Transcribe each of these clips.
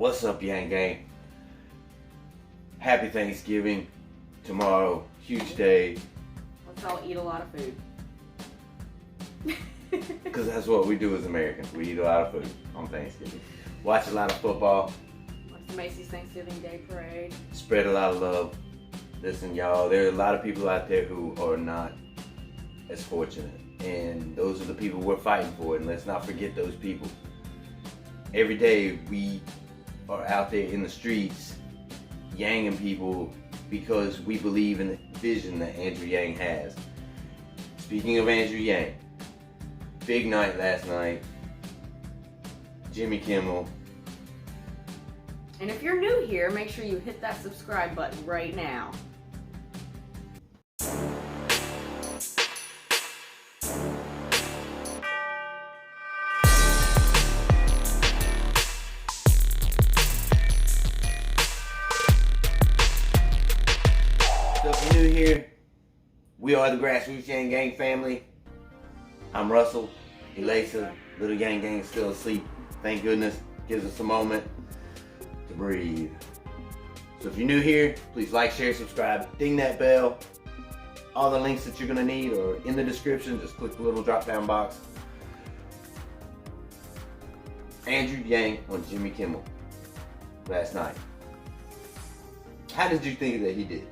What's up, Yang Gang? Happy Thanksgiving. Tomorrow, huge day. Let's all eat a lot of food. Because that's what we do as Americans. We eat a lot of food on Thanksgiving. Watch a lot of football. Watch the Macy's Thanksgiving Day Parade. Spread a lot of love. Listen, y'all, there are a lot of people out there who are not as fortunate. And those are the people we're fighting for. And let's not forget those people. Every day we are out there in the streets yanging people because we believe in the vision that Andrew Yang has. Speaking of Andrew Yang, big night last night. Jimmy Kimmel. And if you're new here, make sure you hit that subscribe button right now. So if you're new here, we are the GrassRoots Yang Gang family. I'm Russell, Elisa, little Yang Gang is still asleep. Thank goodness, gives us a moment to breathe. So if you're new here, please like, share, subscribe, ding that bell. All the links that you're gonna need are in the description. Just click the little drop down box. Andrew Yang on Jimmy Kimmel last night. How did you think that he did?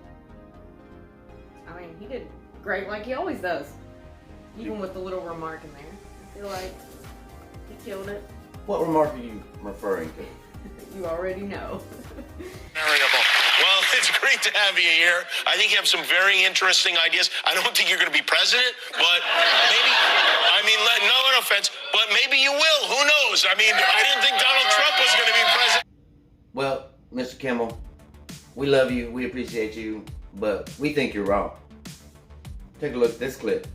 I mean, he did great like he always does. Even with the little remark in there. I feel like he killed it. What remark are you referring to? You already know. Well, it's great to have you here. I think you have some very interesting ideas. I don't think you're going to be president, but maybe, no offense, but maybe you will. Who knows? I mean, I didn't think Donald Trump was going to be president. Well, Mr. Kimmel, we love you, we appreciate you, but we think you're wrong. Take a look at this clip.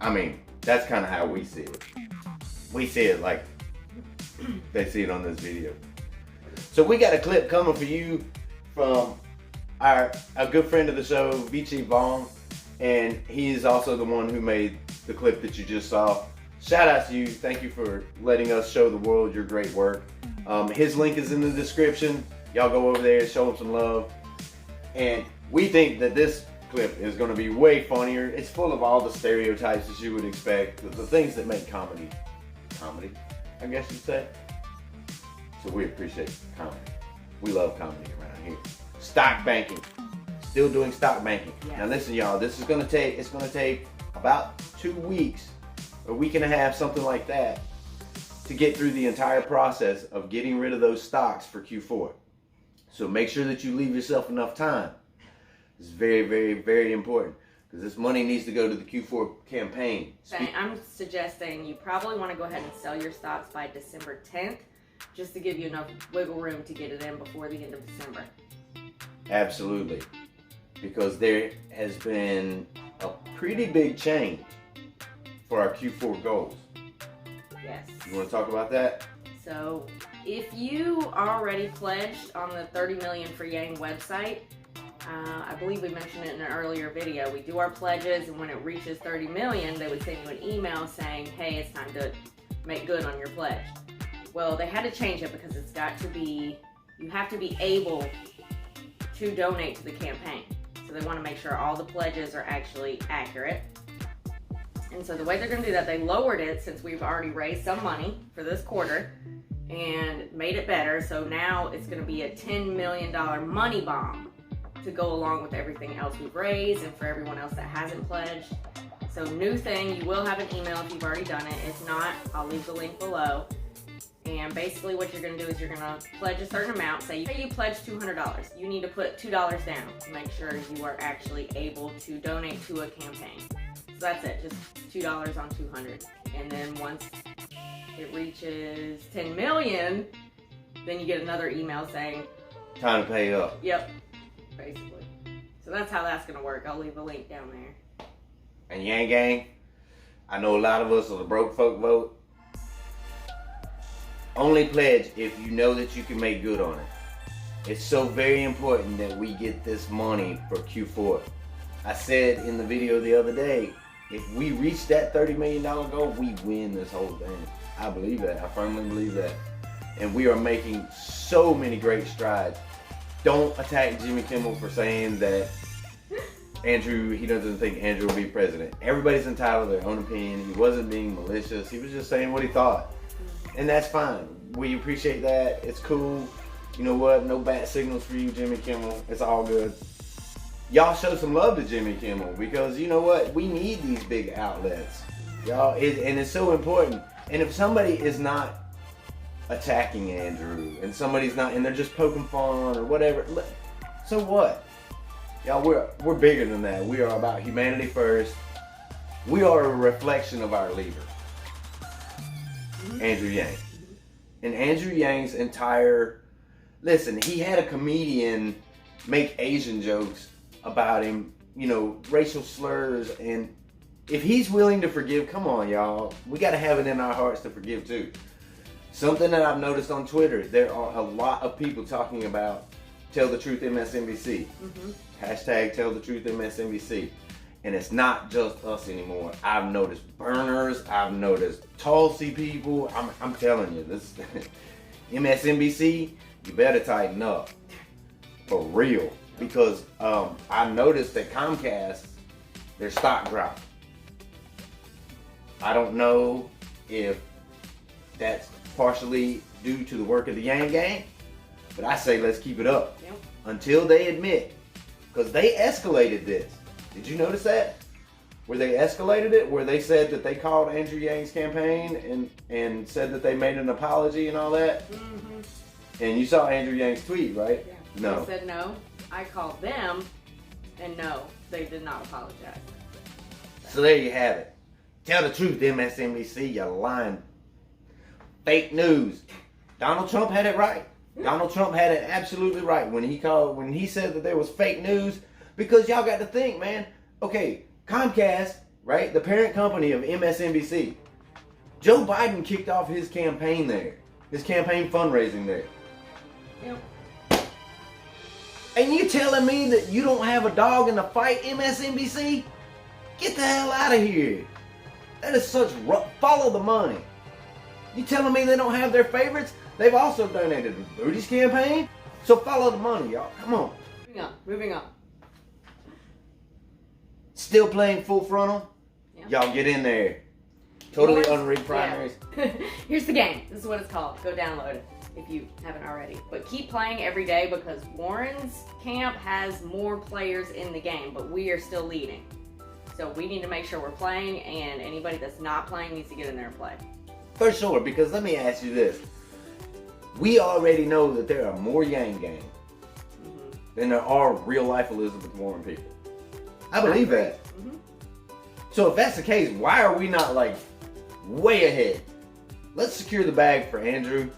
I mean, that's kind of how we see it. We see it like they see it on this video. So we got a clip coming for you from our good friend of the show, Vici Vong, and he is also the one who made the clip that you just saw. Shout out to you. Thank you for letting us show the world your great work. His link is in the description. Y'all go over there, show him some love. And we think that this clip is going to be way funnier. It's full of all the stereotypes that you would expect, the things that make comedy, I guess you'd say. So we appreciate comedy. We love comedy around here. Stock banking, still doing stock banking. Yes. Now listen, y'all, it's going to take about 2 weeks, a week and a half, something like that, to get through the entire process of getting rid of those stocks for Q4. So make sure that you leave yourself enough time. It's very, very, very important because this money needs to go to the Q4 campaign. I'm suggesting you probably want to go ahead and sell your stocks by December 10th just to give you enough wiggle room to get it in before the end of December. Absolutely. Because there has been a pretty big change for our Q4 goals. Yes. You want to talk about that? So if you already pledged on the 30 Million for Yang website, I believe we mentioned it in an earlier video. We do our pledges, and when it reaches 30 million, they would send you an email saying, hey, it's time to make good on your pledge. Well, they had to change it because it's got to be, you have to be able to donate to the campaign. So they want to make sure all the pledges are actually accurate. And so the way they're going to do that, they lowered it since we've already raised some money for this quarter and made it better. So now it's going to be a $10 million money bomb to go along with everything else we've raised and for everyone else that hasn't pledged. So new thing, you will have an email if you've already done it. If not, I'll leave the link below. And basically what you're gonna do is you're gonna pledge a certain amount. Say you pledge $200. You need to put $2 down to make sure you are actually able to donate to a campaign. So that's it, just $2 on 200. And then once it reaches 10 million, then you get another email saying, Time to pay up. Yep, basically. So that's how that's gonna work. I'll leave a link down there. And Yang Gang, I know a lot of us are the broke folk vote. Only pledge if you know that you can make good on it. It's so very important that we get this money for Q4. I said in the video the other day, if we reach that $30 million goal, we win this whole thing. I believe that. I firmly believe that. And we are making so many great strides. Don't attack Jimmy Kimmel for saying that he doesn't think Andrew will be president. Everybody's entitled to their own opinion. He wasn't being malicious. He was just saying what he thought. And that's fine. We appreciate that. It's cool. You know what? No bad signals for you, Jimmy Kimmel. It's all good. Y'all show some love to Jimmy Kimmel because you know what? We need these big outlets. Y'all, and it's so important. And if somebody is not attacking Andrew and somebody's not, and they're just poking fun or whatever, so what? Y'all, we're bigger than that. We are about humanity first. We are a reflection of our leader, Andrew Yang. And Andrew Yang's listen, he had a comedian make Asian jokes about him, you know, racial slurs, and if he's willing to forgive, come on, y'all. We got to have it in our hearts to forgive too. Something that I've noticed on Twitter, there are a lot of people talking about Tell the Truth MSNBC. Hashtag Tell the Truth MSNBC. And it's not just us anymore. I've noticed burners. I've noticed Tulsi people. I'm telling you, this MSNBC, you better tighten up. For real. Because I noticed that Comcast, their stock dropped. I don't know if that's partially due to the work of the Yang Gang, but I say let's keep it up until they admit, because they escalated this. Did you notice that? Where they escalated it, where they said that they called Andrew Yang's campaign and said that they made an apology and all that? And you saw Andrew Yang's tweet, right? Yeah. No. They said no. I called them, and no, they did not apologize. So there you have it. Tell the truth, MSNBC, you lying. Fake news. Donald Trump had it right. Donald Trump had it absolutely right when he said that there was fake news, because y'all got to think, man. Okay, Comcast, right? The parent company of MSNBC. Joe Biden kicked off his campaign there. His campaign fundraising there. Yep. And you telling me that you don't have a dog in the fight, MSNBC? Get the hell out of here. That is such follow the money. You telling me they don't have their favorites? They've also donated to Booty's campaign. So follow the money, y'all. Come on. Moving on. Still playing full frontal? Yeah. Y'all get in there. Totally unrigged primaries. Yeah. Here's the game. This is what it's called. Go download it if you haven't already. But keep playing every day because Warren's camp has more players in the game, but we are still leading. So we need to make sure we're playing, and anybody that's not playing needs to get in there and play. For sure, because let me ask you this. We already know that there are more Yang Gang than there are real life Elizabeth Warren people. I believe that. So if that's the case, why are we not like way ahead? Let's secure the bag for Andrew.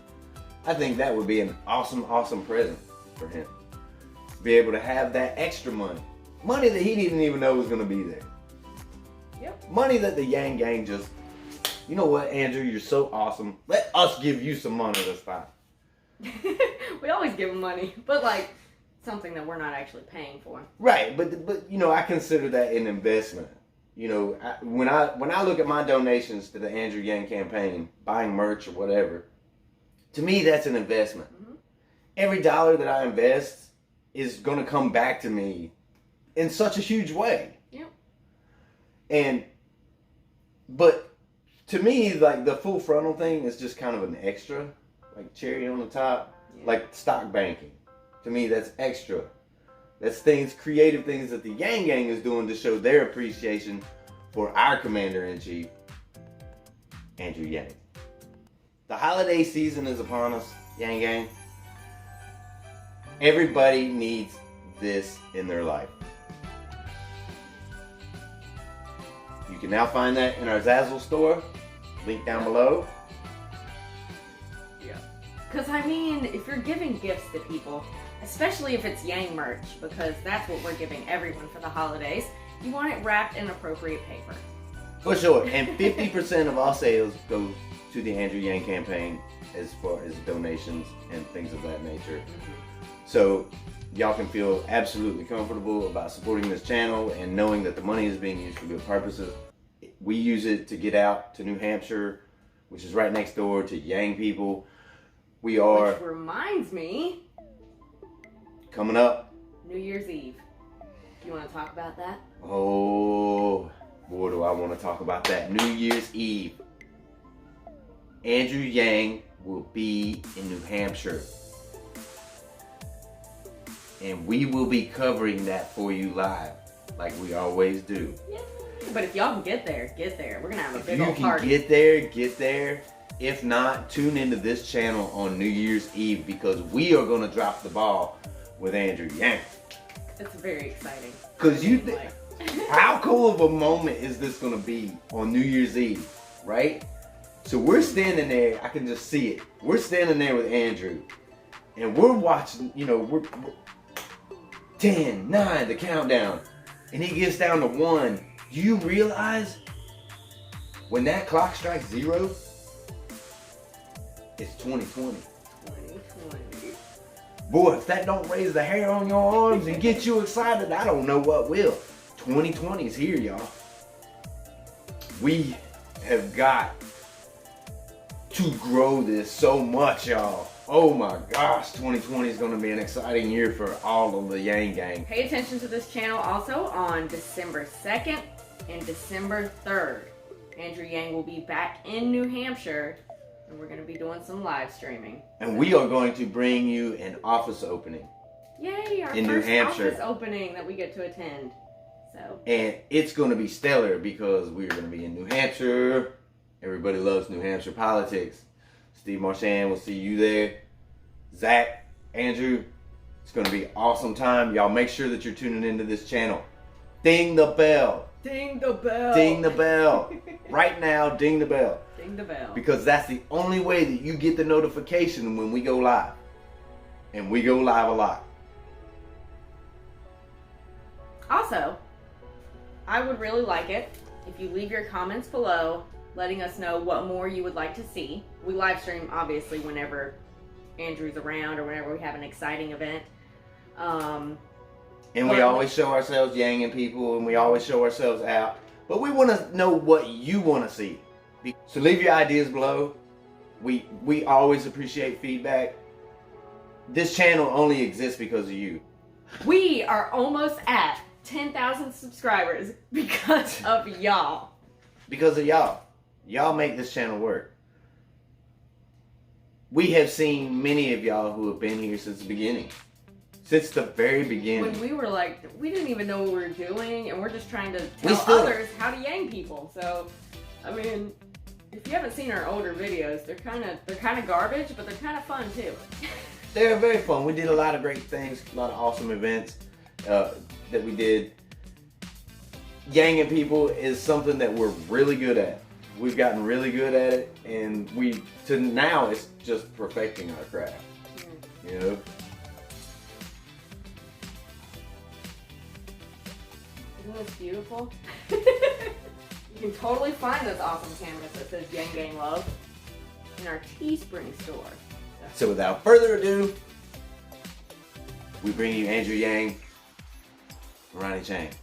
I think that would be an awesome, awesome present for him. To be able to have that extra money. Money that he didn't even know was going to be there. Yep. Money that the Yang Gang just, you know what, Andrew, you're so awesome. Let us give you some money this time. We always give them money, but like something that we're not actually paying for. Right, but you know, I consider that an investment. You know, when I look at my donations to the Andrew Yang campaign, buying merch or whatever, to me that's an investment. Every dollar that I invest is going to come back to me in such a huge way. Yep. But to me, like the full frontal thing is just kind of an extra, like cherry on the top, like stock banking. To me, that's extra. That's creative things that the Yang Gang is doing to show their appreciation for our Commander-in-Chief, Andrew Yang. The holiday season is upon us, Yang Gang. Everybody needs this in their life. You can now find that in our Zazzle store. Link down below. Yeah. Because, I mean, if you're giving gifts to people, especially if it's Yang merch, because that's what we're giving everyone for the holidays, you want it wrapped in appropriate paper. For sure. And 50% of all sales go to the Andrew Yang campaign as far as donations and things of that nature. So y'all can feel absolutely comfortable about supporting this channel and knowing that the money is being used for good purposes. We use it to get out to New Hampshire, which is right next door to Yang people. We are... Which reminds me... Coming up. New Year's Eve. Do you want to talk about that? Oh, boy, do I want to talk about that. New Year's Eve. Andrew Yang will be in New Hampshire. And we will be covering that for you live, like we always do. Yeah. But if y'all can get there, get there. We're going to have a big old If you party. can get there, get there. If not, tune into this channel on New Year's Eve because we are going to drop the ball with Andrew Yang. It's very exciting. Because how cool of a moment is this going to be on New Year's Eve, right? So we're standing there, I can just see it. We're standing there with Andrew and we're watching, we're 10, 9, the countdown. And he gets down to 1. Do you realize when that clock strikes 0, it's 2020. 2020. Boy, if that don't raise the hair on your arms and get you excited, I don't know what will. 2020 is here, y'all. We have got to grow this so much, y'all. Oh my gosh, 2020 is going to be an exciting year for all of the Yang gang. Pay attention to this channel also on December 2nd and December 3rd. Andrew Yang will be back in New Hampshire and we're going to be doing some live streaming. And we are going to bring you an office opening. Yay, our in first New Hampshire. office opening that we get to attend. So. And it's going to be stellar because we're going to be in New Hampshire. Everybody loves New Hampshire politics. Steve Marchand will see you there. Zach, Andrew, it's going to be an awesome time. Y'all make sure that you're tuning into this channel. Ding the bell. Ding the bell. Ding the bell. Right now, ding the bell. Ding the bell. Because that's the only way that you get the notification when we go live. And we go live a lot. Also, I would really like it if you leave your comments below letting us know what more you would like to see. We live stream obviously whenever Andrew's around or whenever we have an exciting event. And we always show ourselves yanging people and we always show ourselves out. But we want to know what you want to see. So leave your ideas below. We always appreciate feedback. This channel only exists because of you. We are almost at 10,000 subscribers because of y'all. Because of y'all. Y'all make this channel work. We have seen many of y'all who have been here since the beginning. Since the very beginning. When we were like, we didn't even know what we were doing, and we're just trying to tell others how to yang people. So, I mean, if you haven't seen our older videos, they're kind of garbage, but they're kind of fun too. They're very fun. We did a lot of great things, a lot of awesome events that we did. Yanging people is something that we're really good at. We've gotten really good at it, and now it's just perfecting our craft. You know. Isn't this beautiful? You can totally find this awesome canvas that says Yang Gang Love in our Teespring store. So without further ado, we bring you Andrew Yang, Ronny Chieng.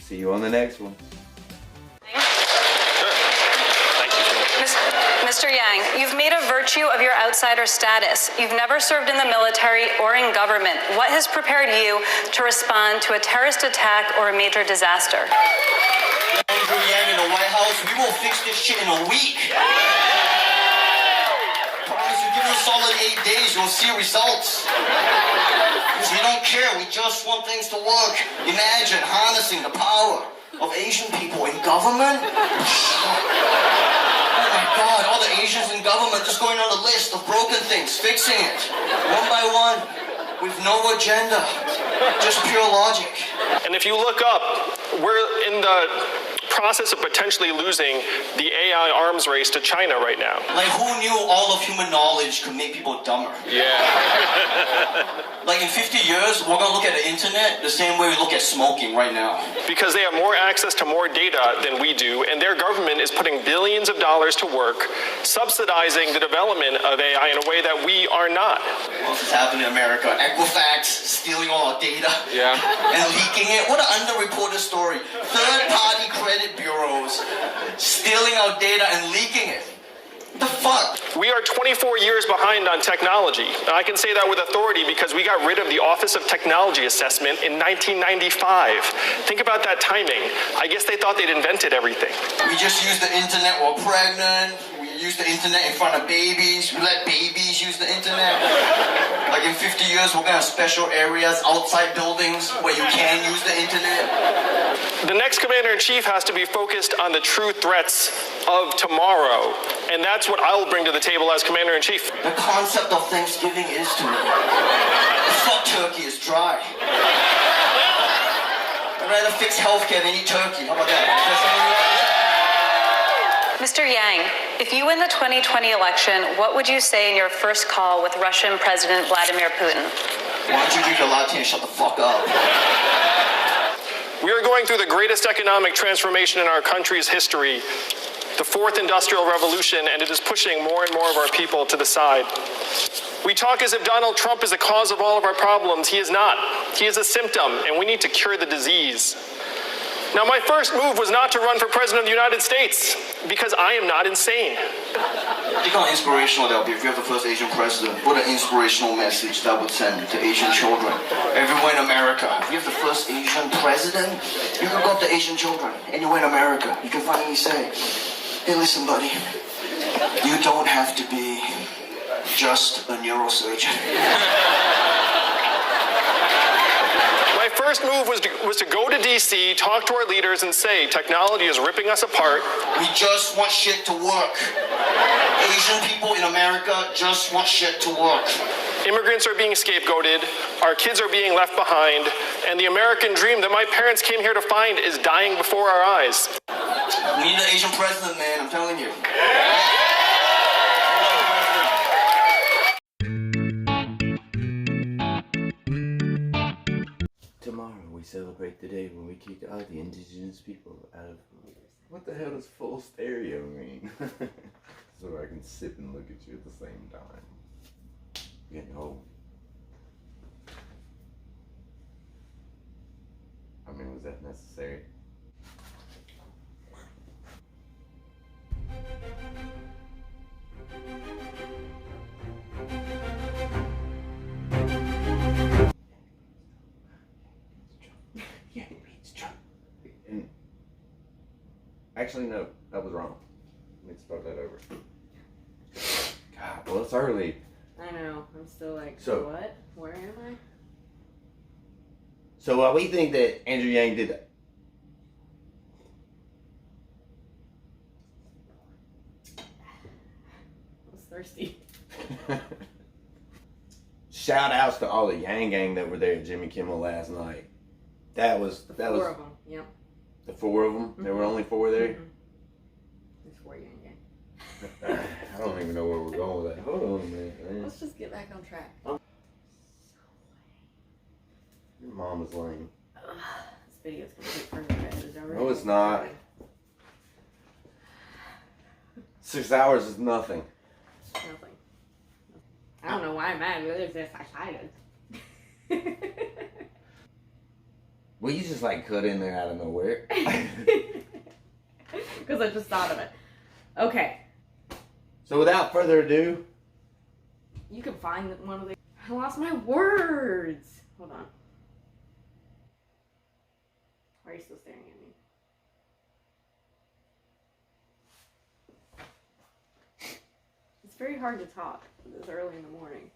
See you on the next one. Mr. Yang, you've made a virtue of your outsider status. You've never served in the military or in government. What has prepared you to respond to a terrorist attack or a major disaster? Andrew Yang in the White House, we will fix this shit in a week. Promise you, give it a solid 8 days, you'll see results. We don't care, we just want things to work. Imagine harnessing the power of Asian people in government. Oh my God, all the Asians in government just going on the list of broken things, fixing it. One by one, with no agenda, just pure logic. And if you look up, we're in the process of potentially losing the AI arms race to China right now. Like who knew all of human knowledge could make people dumber? Yeah. Like in 50 years, we're gonna look at the internet the same way we look at smoking right now. Because they have more access to more data than we do, and their government is putting billions of dollars to work, subsidizing the development of AI in a way that we are not. What's happening in America? Equifax stealing all our data and leaking it. What an underreported story. Third-party credit bureaus stealing our data and leaking it. The fuck? We are 24 years behind on technology. And I can say that with authority because we got rid of the Office of Technology Assessment in 1995. Think about that timing. I guess they thought they'd invented everything. We just use the internet while pregnant. We use the internet in front of babies. We let babies use the internet. Like in 50 years, we're gonna have special areas outside buildings where you can use the internet. The next commander-in-chief has to be focused on the true threats of tomorrow, and that's what I'll bring to the table as commander-in-chief. The concept of Thanksgiving is to me. Fuck turkey is dry. I'd rather fix healthcare than eat turkey. How about that? Mr. Yang, if you win the 2020 election, what would you say in your first call with Russian President Vladimir Putin? Why don't you drink your latte and shut the fuck up? We are going through the greatest economic transformation in our country's history, the fourth industrial revolution, and it is pushing more and more of our people to the side. We talk as if Donald Trump is the cause of all of our problems. He is not. He is a symptom, and we need to cure the disease. Now, my first move was not to run for president of the United States, because I am not insane. Think how inspirational that would be if you have the first Asian president. What an inspirational message that would send to Asian children everywhere in America. If you have the first Asian president, you can go up to Asian children anywhere in America. You can finally say, hey, listen, buddy, you don't have to be just a neurosurgeon. My first move was to go to D.C., talk to our leaders, and say, technology is ripping us apart. We just want shit to work. Asian people in America just want shit to work. Immigrants are being scapegoated, our kids are being left behind, and the American dream that my parents came here to find is dying before our eyes. We need an Asian president, man, I'm telling you. Tomorrow we celebrate the day when we kicked all the indigenous people out of... What the hell does full stereo mean? So I can sit and look at you at the same time. Getting old. I mean, was that necessary? And actually, no, that was wrong. Let me start that over. God, well, it's early. I know. I'm still like, So- what? Where am I? So we think that Andrew Yang did that. I was thirsty. Shout outs to all the Yang gang that were there at Jimmy Kimmel last night. That was Four of them. Yep. the four of them. There were only four there. There's four Yang gang. I don't even know where we're going with that. Hold on a minute, man. Let's just get back on track. Your mom is lame. This video's gonna take forever. It's already No, it's not. 6 hours is nothing. Nothing. I don't know why I'm mad. It's just excited. Well, you just like cut in there out of nowhere. Because I just thought of it. Okay. So without further ado, You can find one of the... I lost my words. Hold on. Why are you still staring at me? It's very hard to talk this early in the morning.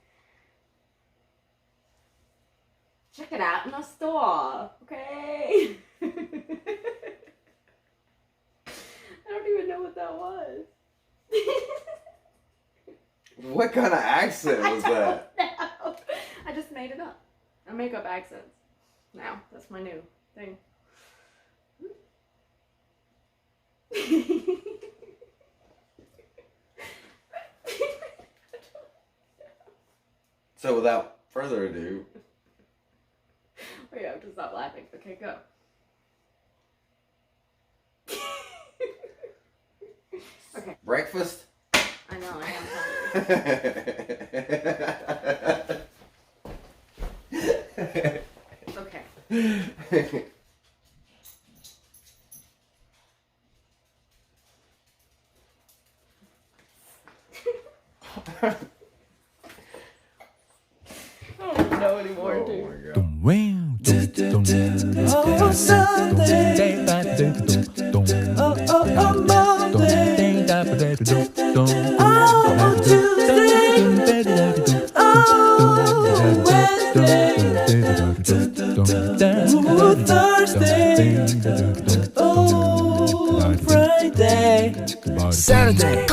Check it out in the store, okay? I don't even know what that was. what kind of accent was that? No, I just made it up. I make up accents. Now, that's my new thing. So without further ado, Wait, I have to stop laughing. Okay, go. Okay. breakfast. I know, I am hungry. Okay. I don't even know anymore, Oh dude. my god. Oh, Sunday. Oh, Monday. Oh, Tuesday. Oh, Wednesday. Ooh, Thursday. Oh, Friday. Saturday.